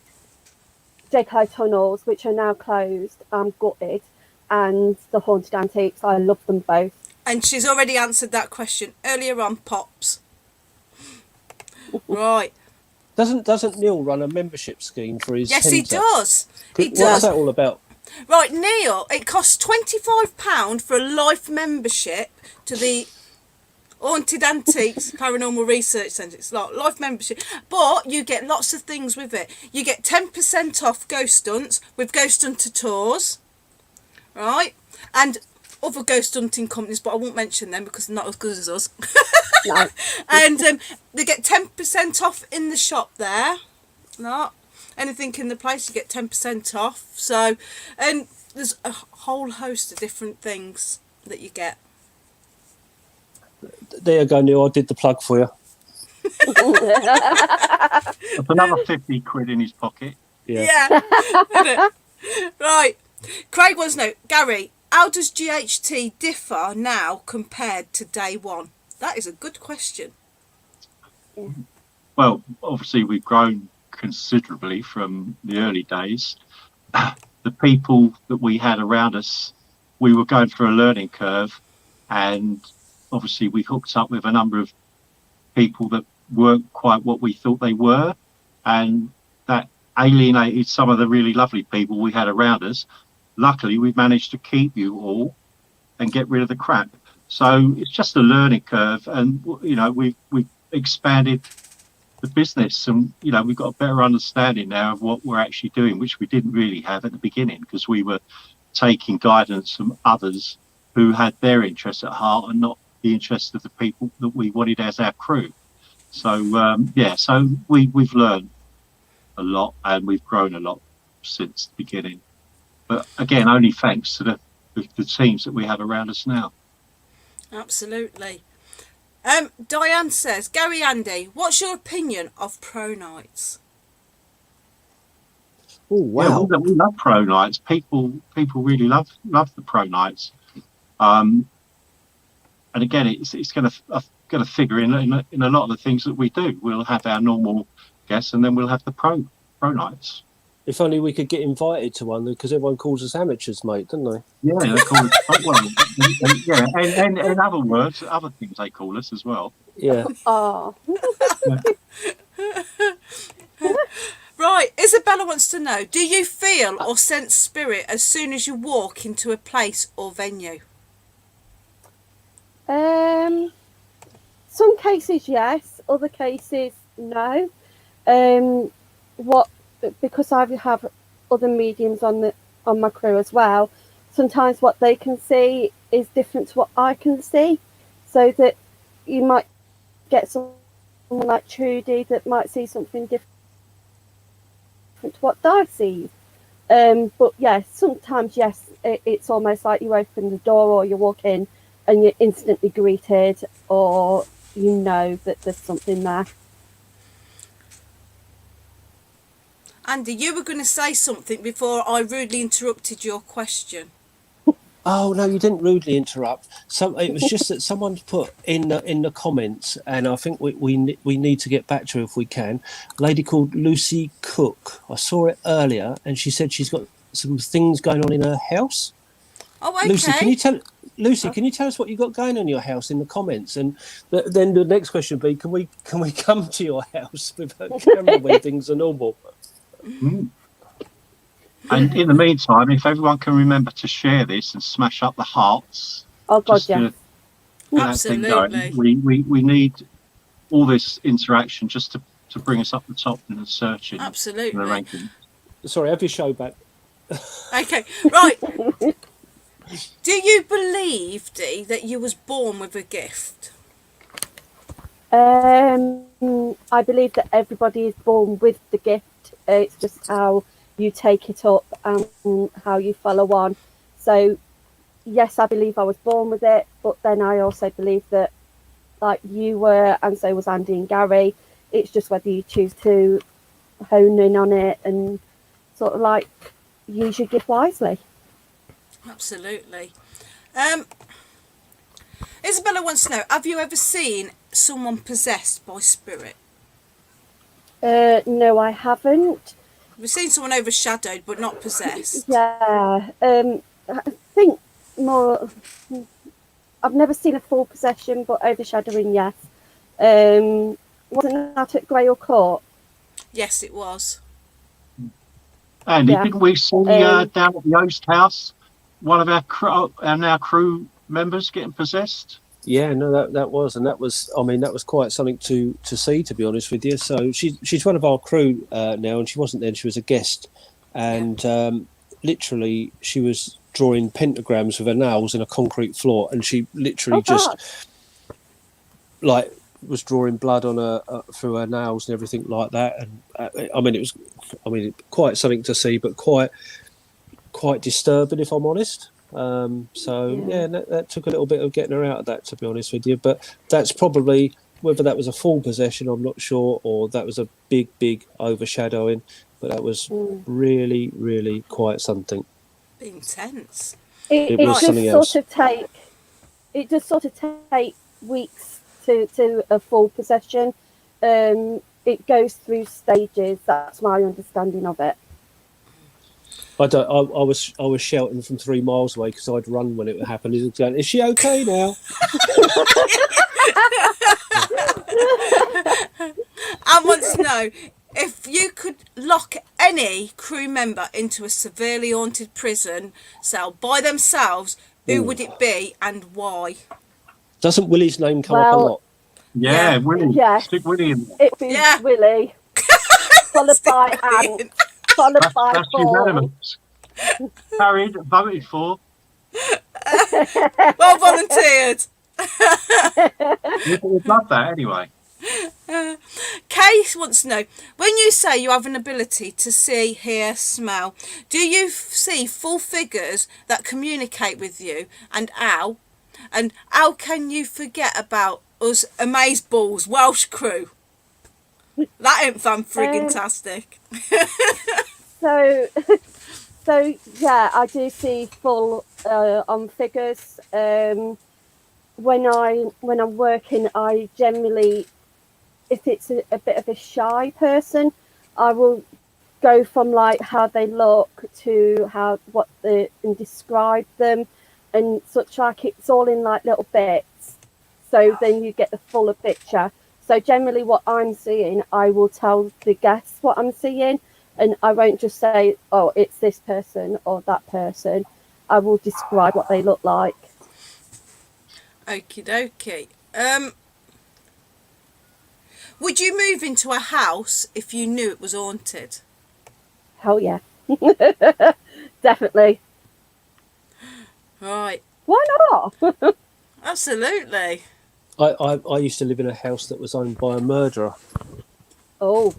Tunnels, which are now closed, gutted, and the Haunted Antiques. I love them both. And she's already answered that question earlier on, Pops. Right. Doesn't Neil run a membership scheme for his Yes, centre? he does. He What's does. that all about? Right, Neil, it costs £25 for a life membership to the Haunted Antiques Paranormal Research Centre. It's like life membership, but you get lots of things with it. You get 10% off ghost hunts with Ghost Hunter Tours, right? And other ghost hunting companies, but I won't mention them because they're not as good as us. No. And they get 10% off in the shop there. Not anything in the place, you get 10% off. So, and there's a whole host of different things that you get. There you go, Neil. I did the plug for you. That's another 50 quid in his pocket. Yeah. Right. Craig wants to know, Gary, how does GHT differ now compared to day one? That is a good question. Well, obviously we've grown considerably from the early days. The people that we had around us, we were going through a learning curve, and obviously we hooked up with a number of people that weren't quite what we thought they were, and that alienated some of the really lovely people we had around us. Luckily, we've managed to keep you all and get rid of the crap. So it's just a learning curve, and you know we've expanded the business, and you know we've got a better understanding now of what we're actually doing, which we didn't really have at the beginning, because we were taking guidance from others who had their interests at heart and not the interests of the people that we wanted as our crew. So so we've learned a lot, and we've grown a lot since the beginning. But again, only thanks to the teams that we have around us now. Absolutely. Diane says, Gary, Andy, what's your opinion of pro nights? Oh wow! Yeah, we love pro nights. People really love the pro nights. And again, it's going to figure in a lot of the things that we do. We'll have our normal guests, and then we'll have the pro nights. If only we could get invited to one, because everyone calls us amateurs, mate, don't they? Yeah, they call us. Well, yeah, and in other words, other things they call us as well. Yeah. Oh. Right, Isabella wants to know, do you feel or sense spirit as soon as you walk into a place or venue? Some cases yes, other cases no. Because I have other mediums on my crew as well. Sometimes what they can see is different to what I can see, so that you might get someone like Trudy that might see something different to what Di sees. But yes, sometimes yes, it's almost like you open the door or you walk in and you're instantly greeted, or you know that there's something there. Andy, you were going to say something before I rudely interrupted your question. Oh no, you didn't rudely interrupt. It was just that someone put in the comments, and I think we need to get back to her if we can. A lady called Lucy Cook. I saw it earlier, and she said she's got some things going on in her house. Oh, okay. Lucy, can you tell us what you got going on in your house in the comments? And then the next question would be, can we come to your house with a camera when things are normal? Mm. And in the meantime, if everyone can remember to share this and smash up the hearts. Oh God, yeah. Absolutely. We need all this interaction just to bring us up the top in the search. Absolutely. In the ranking. Sorry, have your show back. Okay, right. Do you believe, Dee, that you was born with a gift? I believe that everybody is born with the gift. It's just how you take it up and how you follow on. So yes, I believe I was born with it, but then I also believe that, like you were, and so was Andy and Gary, it's just whether you choose to hone in on it and sort of like use your gift wisely. Absolutely. Isabella wants to know, have you ever seen someone possessed by spirit? No, I haven't. We've seen someone overshadowed but not possessed. Yeah, I think more. I've never seen a full possession, but overshadowing, yes. Wasn't that at Grail Court? Yes, it was. Andy, didn't we see down at the Oast House one of our crew members getting possessed? Yeah, no, that was quite something to see, to be honest with you. So she's one of our crew now, and she wasn't there; she was a guest, and literally she was drawing pentagrams with her nails in a concrete floor, and she literally was drawing blood on her through her nails and everything like that. And it was quite something to see, but quite disturbing, if I'm honest. That took a little bit of getting her out of that, to be honest with you. But that's probably, whether that was a full possession, I'm not sure, or that was a big overshadowing. But that was really, really quite something. Intense. It was something else. It does sort of take weeks to a full possession. It goes through stages. That's my understanding of it. I was shouting from 3 miles away because I'd run when it happened. He was going, "Is she okay now?" I want to know, if you could lock any crew member into a severely haunted prison cell by themselves, who would it be and why? Doesn't Willie's name come up a lot? Yeah, Willie. Yeah. Stick Willie in there. It'd be Willie, followed by Ant, followed by Paul. Carried, voted for. Well volunteered. You'd love that anyway. Kay wants to know, when you say you have an ability to see, hear, smell, do you see full figures that communicate with you, and how? And how can you forget about us amazeballs Welsh crew? That ain't fan friggin' tastic. So, so yeah, I do see full on figures. When I'm working, I generally, if it's a bit of a shy person, I will go from like how they look to and describe them and such, like it's all in like little bits. So then you get the fuller picture. So generally what I'm seeing, I will tell the guests what I'm seeing, and I won't just say, oh, it's this person or that person. I will describe what they look like. Okie dokie. Would you move into a house if you knew it was haunted? Hell yeah. Definitely. Right. Why not? Absolutely. I used to live in a house that was owned by a murderer. Oh,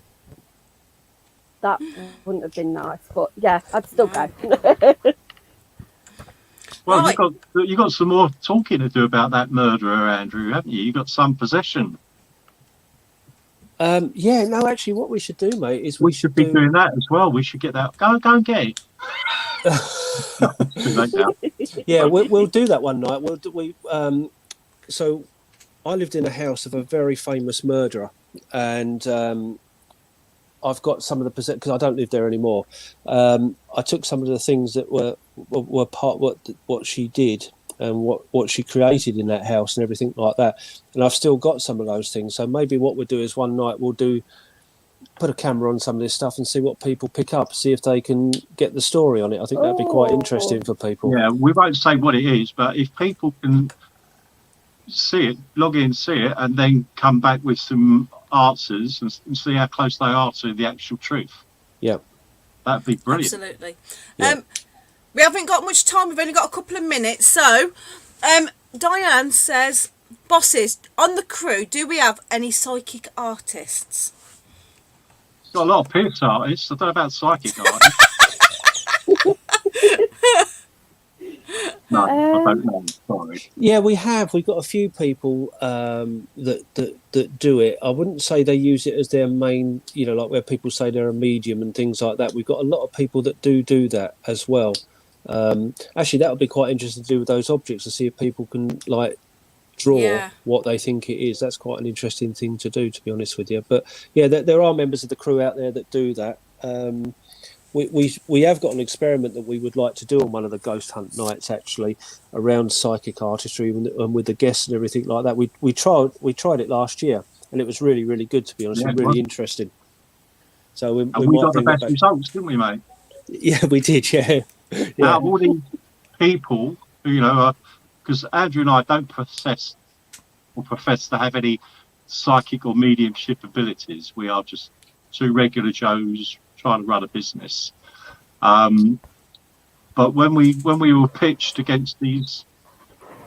that wouldn't have been nice, but yeah, I'd still go. Well, Right. you got some more talking to do about that murderer, Andrew, haven't you? You got some possession. Yeah, no, actually, what we should do, mate, is We should be doing that as well. We should get that. Go and get it. No, it's too late now. Yeah, we'll do that one night. So I lived in a house of a very famous murderer, and I've got some of the possessions because I don't live there anymore. I took some of the things that were part what she did and what she created in that house and everything like that, and I've still got some of those things. So maybe what we'll do is one night put a camera on some of this stuff and see what people pick up, see if they can get the story on it. I think that'd be quite interesting for people. Yeah, we won't say what it is, but if people can see it, log in, see it, and then come back with some answers and see how close they are to the actual truth. Yeah, that'd be brilliant. Absolutely. Yeah. We haven't got much time. We've only got a couple of minutes. So, Diane says, bosses, on the crew, do we have any psychic artists? Got a lot of Pierce artists. I don't know about psychic artists. No, I don't know. Sorry. Yeah, we've got a few people that do it. I wouldn't say they use it as their main, like where people say they're a medium and things like that. We've got a lot of people that do that as well. Actually, that would be quite interesting to do with those objects, to see if people can like draw what they think it is. That's quite an interesting thing to do, to be honest with you. But yeah, there are members of the crew out there that do that. We have got an experiment that we would like to do on one of the ghost hunt nights, actually, around psychic artistry and with the guests and everything like that. We tried it last year, and it was really, really good, to be honest, and really interesting. So we got the best results, didn't we, mate? Yeah, we did. Yeah. Out of all these people, because Andrew and I don't profess to have any psychic or mediumship abilities. We are just two regular Joes trying to run a business. But when we were pitched against these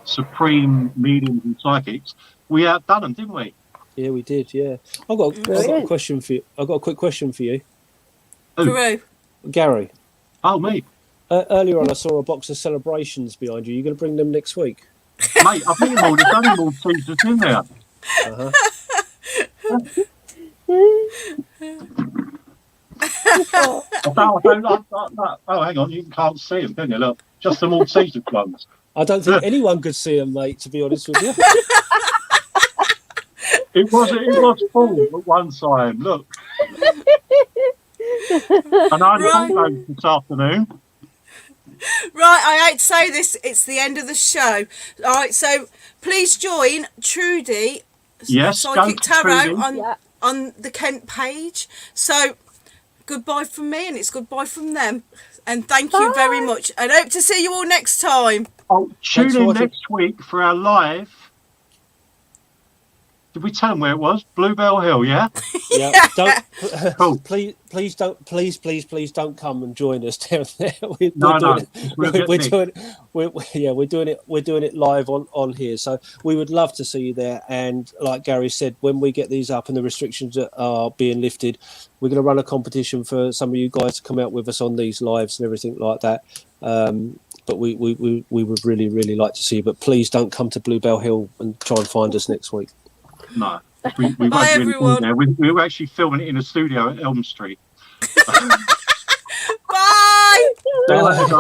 supreme mediums and psychics, we outdone them, didn't we? Yeah, we did. Yeah, I've got a question for you. I've got a quick question for you. Peru. Gary. Oh, me. Earlier on, I saw a box of celebrations behind you. You going to bring them next week? Mate, I've been all there's only more teasers in there. Uh-huh. I don't like that. Oh, hang on, you can't see them, can you? Look, just the Maltese ones. I don't think anyone could see them, mate, to be honest with you. It was full at one side. Look. And I got those this afternoon. Right, I hate to say this, it's the end of the show. All right, so please join Trudy, Psychic Tarot, on the Kent page. So goodbye from me, and it's goodbye from them. And thank you very much. And hope to see you all next time. Oh, tune in next week for our live. Did we tell them where it was? Bluebell Hill, yeah? Yeah. Cool. Please don't come and join us down there. We're doing it live on here. So we would love to see you there. And like Gary said, when we get these up and the restrictions are being lifted, we're going to run a competition for some of you guys to come out with us on these lives and everything like that. But we would really, really like to see you. But please don't come to Bluebell Hill and try and find us next week. No, we won't Bye, do everyone. there. We were actually filming it in a studio at Elm Street. See you later, guys.